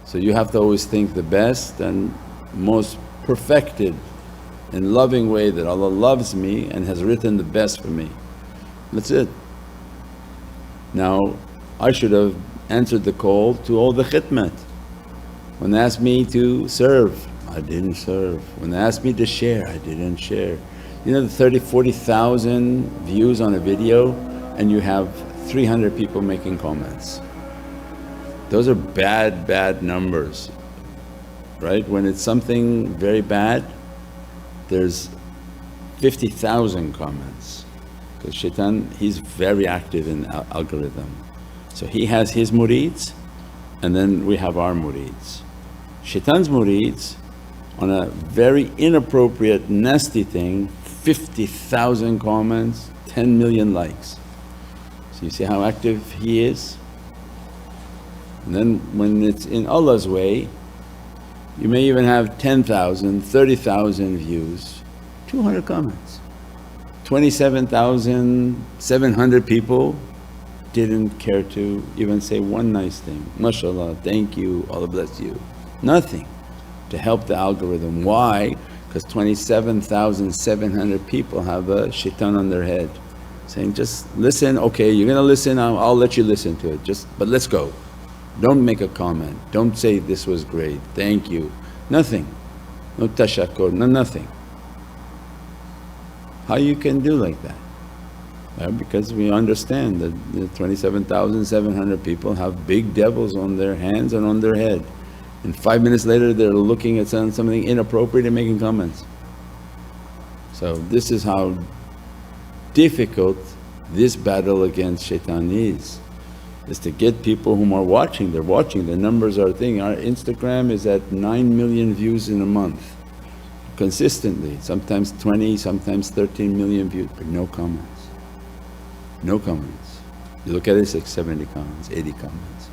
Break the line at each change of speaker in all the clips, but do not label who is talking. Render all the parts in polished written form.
So you have to always think the best and most perfected and loving way that Allah loves me and has written the best for me. That's it. Now I should have answered the call to all the khidmat. When they asked me to serve, I didn't serve. When they asked me to share, I didn't share. You know the 30-40,000 views on a video and you have 300 people making comments. Those are bad numbers, right? When it's something very bad, there's 50,000 comments because shaitan, he's very active in algorithm. So he has his murids and then we have our murids. Shaitan's murids on a very inappropriate nasty thing, 50,000 comments, 10 million likes. So you see how active he is? And then when it's in Allah's way, you may even have 10,000, 30,000 views, 200 comments. 27,700 people didn't care to even say one nice thing, mashallah, thank you, Allah bless you. Nothing to help the algorithm. Why? Because 27,700 people have a shaitan on their head saying, just listen, okay you're gonna listen, I'll let you listen to it, but let's go. Don't make a comment, don't say this was great, thank you, nothing, no tashakkur, no nothing. How you can do like that? Well, because we understand that the 27,700 people have big devils on their hands and on their head, and 5 minutes later they're looking at something inappropriate and making comments. So this is how difficult this battle against shaitan is to get people whom are watching, they're watching, the numbers are thing. Our Instagram is at 9 million views in a month consistently, sometimes 20, sometimes 13 million views, but no comments, no comments. You look at it, it's like 70 comments, 80 comments.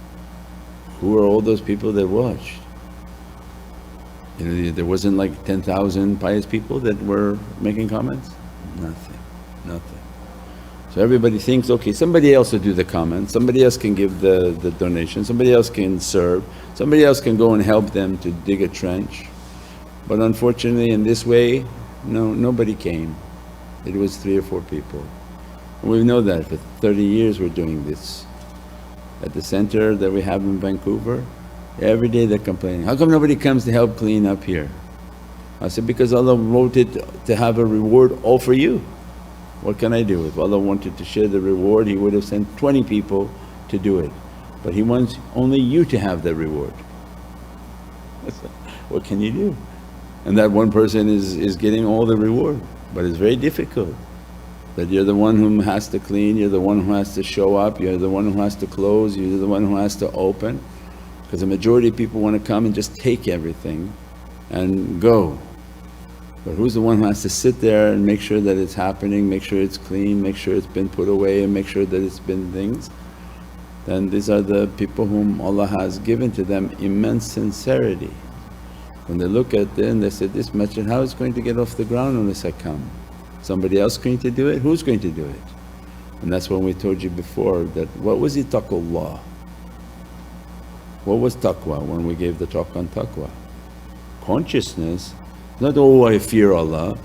Who are all those people that watched? You know, there wasn't like 10,000 pious people that were making comments? Nothing, nothing. So everybody thinks, okay somebody else will do the comments, somebody else can give the donation, somebody else can serve, somebody else can go and help them to dig a trench. But unfortunately in this way, no, nobody came. It was 3 or 4 people. And we know that for 30 years we're doing this. At the center that we have in Vancouver, every day they're complaining, how come nobody comes to help clean up here? I said, because Allah wrote it to have a reward all for you. What can I do? If Allah wanted to share the reward He would have sent 20 people to do it, but He wants only you to have the reward. What can you do? And that one person is getting all the reward, but it's very difficult that you're the one who has to clean, you're the one who has to show up, you're the one who has to close, you're the one who has to open. Because the majority of people want to come and just take everything and go. But who's the one who has to sit there and make sure that it's happening, make sure it's clean, make sure it's been put away and make sure that it's been things? Then these are the people whom Allah has given to them immense sincerity. When they look at it and they say, this masjid how is it going to get off the ground unless I come? Somebody else going to do it? Who's going to do it? And that's when we told you before that what was taqwallah? What was taqwa when we gave the talk on taqwa? Consciousness, not, oh I fear Allah.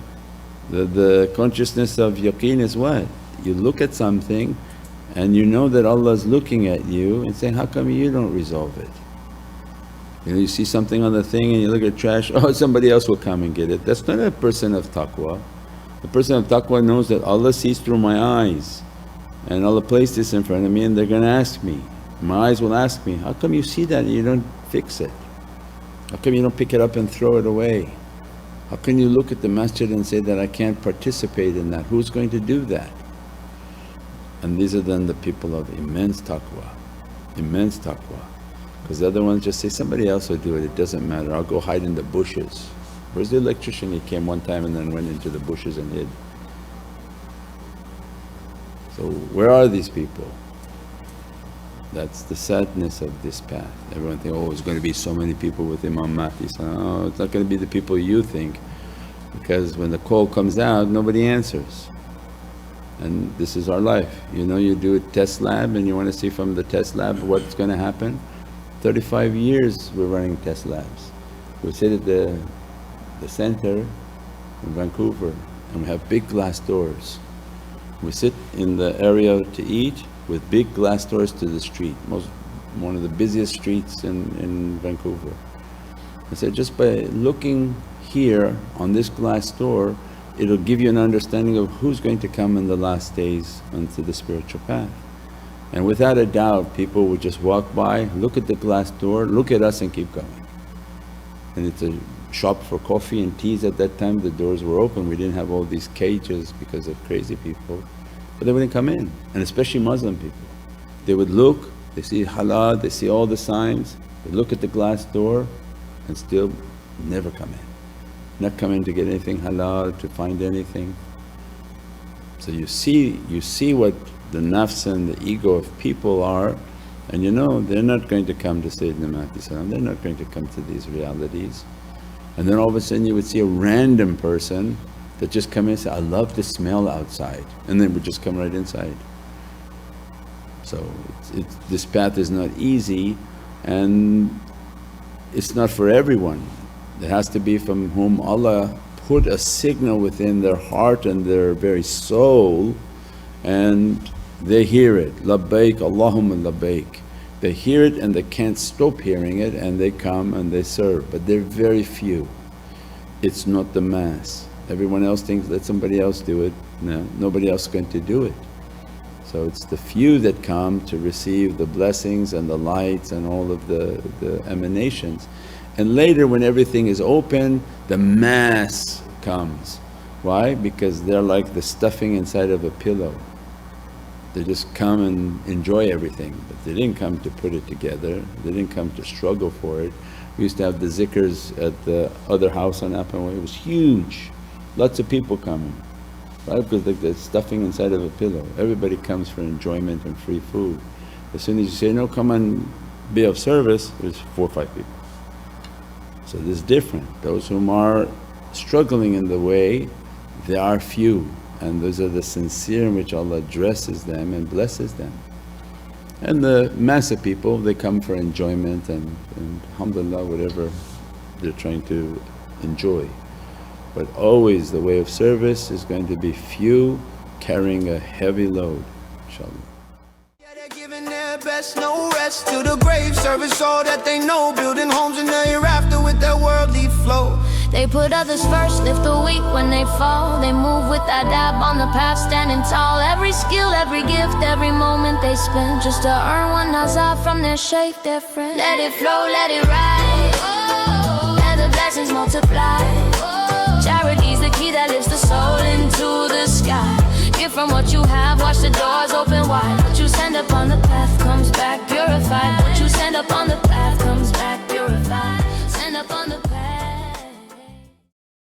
The consciousness of yaqeen is what? You look at something and you know that Allah is looking at you and saying, how come you don't resolve it? You know, you see something on the thing and you look at trash, oh somebody else will come and get it. That's not a person of taqwa. The person of taqwa knows that Allah sees through my eyes and Allah placed this in front of me and they're going to ask me. My eyes will ask me, how come you see that and you don't fix it? How come you don't pick it up and throw it away? How can you look at the masjid and say that I can't participate in that? Who's going to do that? And these are then the people of immense taqwa, immense taqwa. Because the other ones just say, somebody else will do it, it doesn't matter, I'll go hide in the bushes. Where's the electrician? He came one time and then went into the bushes and hid. So where are these people? That's the sadness of this path. Everyone think, oh it's going to be so many people with Imam Mahdi. So, oh it's not going to be the people you think, because when the call comes out nobody answers. And this is our life, you know, you do a test lab and you want to see from the test lab what's going to happen. 35 years we're running test labs. We sit at the center in Vancouver and we have big glass doors. We sit in the area to eat with big glass doors to the street, one of the busiest streets in Vancouver. I said, just by looking here on this glass door, it'll give you an understanding of who's going to come in the last days onto the spiritual path. And without a doubt, people would just walk by, look at the glass door, look at us and keep going. And it's a shop for coffee and teas at that time, the doors were open, we didn't have all these cages because of crazy people. But they wouldn't come in, and especially Muslim people. They would look, they see halal, they see all the signs, they look at the glass door and still never come in. Not come in to get anything halal, to find anything. So you see what the nafs and the ego of people are, and you know they're not going to come to Sayyidina Mahdi Salam, they're not going to come to these realities. And then all of a sudden you would see a random person that just come in and say, I love the smell outside, and then would just come right inside. So this path is not easy and it's not for everyone. It has to be from whom Allah put a signal within their heart and their very soul, and they hear it, labbaik Allahumma labbaik. They hear it and they can't stop hearing it, and they come and they serve, but they're very few. It's not the mass. Everyone else thinks, let somebody else do it. No, nobody else is going to do it. So it's the few that come to receive the blessings and the lights and all of the emanations. And later when everything is open, the mass comes. Why? Because they're like the stuffing inside of a pillow. They just come and enjoy everything, but they didn't come to put it together, they didn't come to struggle for it. We used to have the zikrs at the other house on Appin Way, it was huge, lots of people coming, right? Because like the stuffing inside of a pillow, everybody comes for enjoyment and free food. As soon as you say, no, come and be of service, there's 4 or 5 people. So this is different. Those whom are struggling in the way, they are few, and those are the sincere in which Allah addresses them and blesses them. And the mass of people, they come for enjoyment and alhamdulillah whatever they're trying to enjoy. But always the way of service is going to be few carrying a heavy load, inshaAllah.
Giving their best, no rest to the grave, service all that they know, building homes in the hereafter with their worldly flow.
They put others first, lift the weak when they fall. They move with adab on the path, standing tall. Every skill, every gift, every moment they spend just to earn one nazar from their shaykh, their friend. Let it flow, let it ride, let the blessings multiply. Charity's the key that lifts the soul into the sky. Give from what you have, watch the doors open wide. What you send up on the path comes back purified. What you send up on the